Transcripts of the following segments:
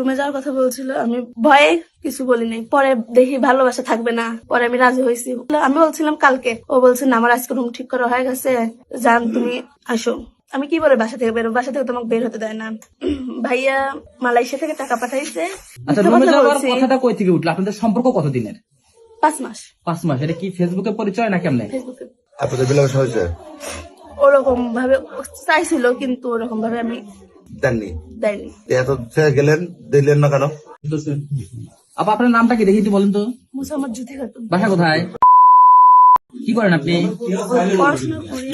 রুমে যাওয়ার কথা বলছিল, আমি ভয়ে কিছু বলিনি। পরে দেখি ভালোবাসা থাকবে না, পরে আমি রাজি হয়েছি। আমি বলছিলাম কালকে, ও বলছে না আমার আজকে রুম ঠিক করা হয়ে গেছে, যান তুমি আসো। আমি কি বলে বাসা থেকে বেরো, বাসা থেকে তোমাকে বের হতে দেয় না। ভাইয়া মালয়েশিয়া থেকে টাকা পাঠাইছে। আচ্ছা, রুমে যাওয়ার কথাটা কই থেকে উঠলো? আপনাদের সম্পর্ক কতদিনের? 5 মাস। 5 মাস। এটা কি ফেসবুকে পরিচয় না কেমনে? ফেসবুকে। আপনাদের মেলামেশা হয়েছে? ওরকম ভাবে চাইছিল, কিন্তু ওরকম ভাবে আমি দেননি। দেয়নি। এত গেলেন, দিলেন না কেন? আপা, আপনার নামটা কি দেখি একটু বলেন তো? মুসাম্মদ জুথি খাতুন। বাসা কোথায়? কি করেন আপনি? পড়াশোনা করি।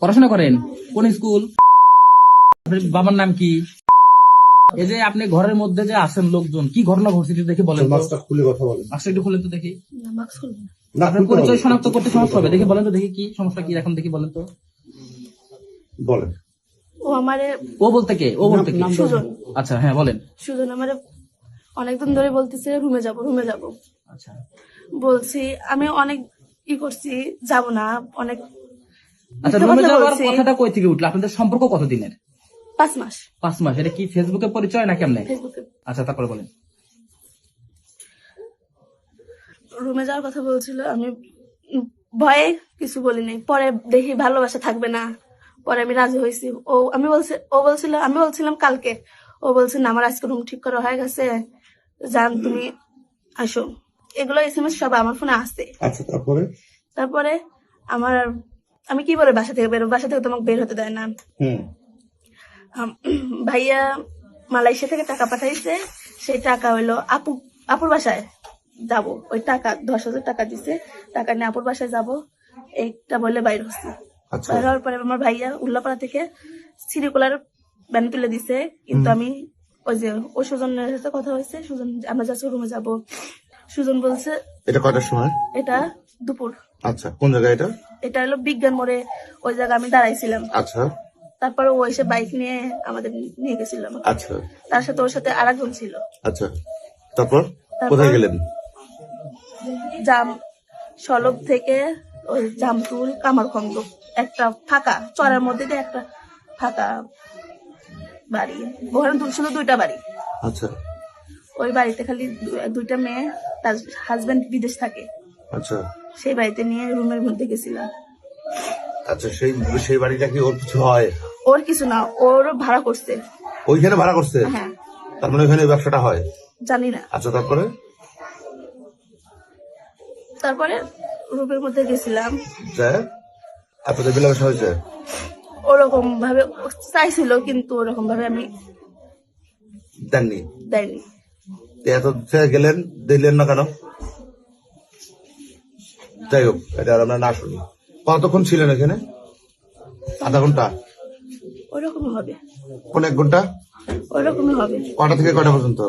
পড়াশোনা করেন? কোন স্কুল? আপনার বাবার নাম কি? এই যে আপনি ঘরের মধ্যে যে আসেন লোকজন, কি ঘটনা ঘটছে একটু দেখি বলেন তো। মাস্কটা খুলে কথা বলেন। মাস্কটা একটু খুলেন তো দেখি। না, মাস্ক খুলবো না। না, আপনার পরিচয় শনাক্ত করতে সমস্যা হবে, দেখি বলেন তো দেখি কি সমস্যা, কি এখন দেখি বলেন তো। বলেন। ও আমারে ও বলতে কে? ও বলতে কে? সুজন। আচ্ছা, হ্যাঁ বলেন। সুজন আমারে অনেকদিন ধরে বলতেছে রুমে যাব, রুমে যাব। আচ্ছা, বলছি, আমি অনেক করছি, যাব না। অনেক আচ্ছা, রুমে যাওয়ার কথাটা কই থেকে উঠলো? আপনাদের সম্পর্ক কতদিনের? 5 মাস। 5 মাস। এটা কি ফেসবুকে পরিচয় না কেমনে? ফেসবুকে। আচ্ছা, তারপরে বলেন। রুমে যাওয়ার কথা বলছিল, আমি ভয়ে কিছু বলিনি। পরে দেখি ভালোবাসা থাকবে না, পরে আমি রাজি হয়েছি। ও বলছিলাম কালকে, ও বলছে না আমার আজকে রুম ঠিক করা হয়ে গেছে, যান তুমি আসো। এগুলো SMS সব আমার ফোনে আসছে। আচ্ছা, তারপরে আমি কি বলে বাসা থেকে বেরো, বাসা থেকে তোমাকে বের হতে দেয় না। ভাইয়া মালয়েশিয়া থেকে টাকা পাঠাইছে, সেই টাকা হইলো আপুর বাসায় যাব। ওই টাকা 10,000 টাকা দিছে, টাকা নিয়ে আপুর বাসায় যাব, এইটা বলে বাইর হচ্ছে। আচ্ছা। বাইর হওয়ার পরে আমার ভাইয়া উল্লাপাড়া থেকে সিরিকুলার ব্যান তুলে দিছে, কিন্তু আমি ওই যে ও সুজনের সাথে কথা হয়েছে, সুজন আমরা যাচ্ছি রুমে যাব। সুজন বলছে এটা কয়টার সময়? এটা দুপুর। আচ্ছা, কোন জায়গায় এটা? এটা হলো বিজ্ঞান মোড়ে, ওই জায়গায় আমি দাঁড়াইছিলাম। আচ্ছা তারপরে ও এসে বাইক নিয়ে আমাদের নিয়ে গেছিল। আচ্ছা তার সাথে ওর সাথে আরেকজন ছিল। আচ্ছা, তারপর কোথায় গেলেন? জাম সলব থেকে ওই জামতুল কামারখন্দ, একটা ফাঁকা চরের মধ্যে দিয়ে একটা ফাঁকা বাড়ি, ওখানে শুধু 2টা বাড়ি। আচ্ছা ওই বাড়িতে খালি 2টা মেয়ে, তার হাজবেন্ড বিদেশ থাকে। আচ্ছা সেই বাড়িতে নিয়ে রুমের মধ্যে গেছিলাম। আচ্ছা, সেই বাড়িটা কি ওর কিছু হয়? ওর কিছু না, ওর ভাড়া করছে। ওইখানে ভাড়া করছে? হ্যাঁ। তার মানে ওইখানে ব্যবসাটা হয়? জানি না। আচ্ছা, তারপরে রুমের মধ্যে গেছিলাম। আপনাদের মেলামেশা হয়েছে? ওরকম ভাবে চাইছিল, কিন্তু ওরকম ভাবে আমি দেননি। দেয়নি। এত গেলেন, দিলেন না কেন? যাই হোক, এটা আর আমরা না শুনি। কতক্ষণ ছিলেন এখানে? আধা ঘন্টা? ওরকমই হবে। কোন 1 ঘন্টা? ওরকমই হবে। কটা থেকে কটা পর্যন্ত?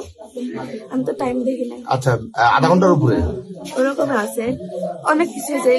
আমি তো টাইম দেখি না। আচ্ছা, আধা ঘন্টার উপরে? ওরকম আছে, অনেক কিছু আছে।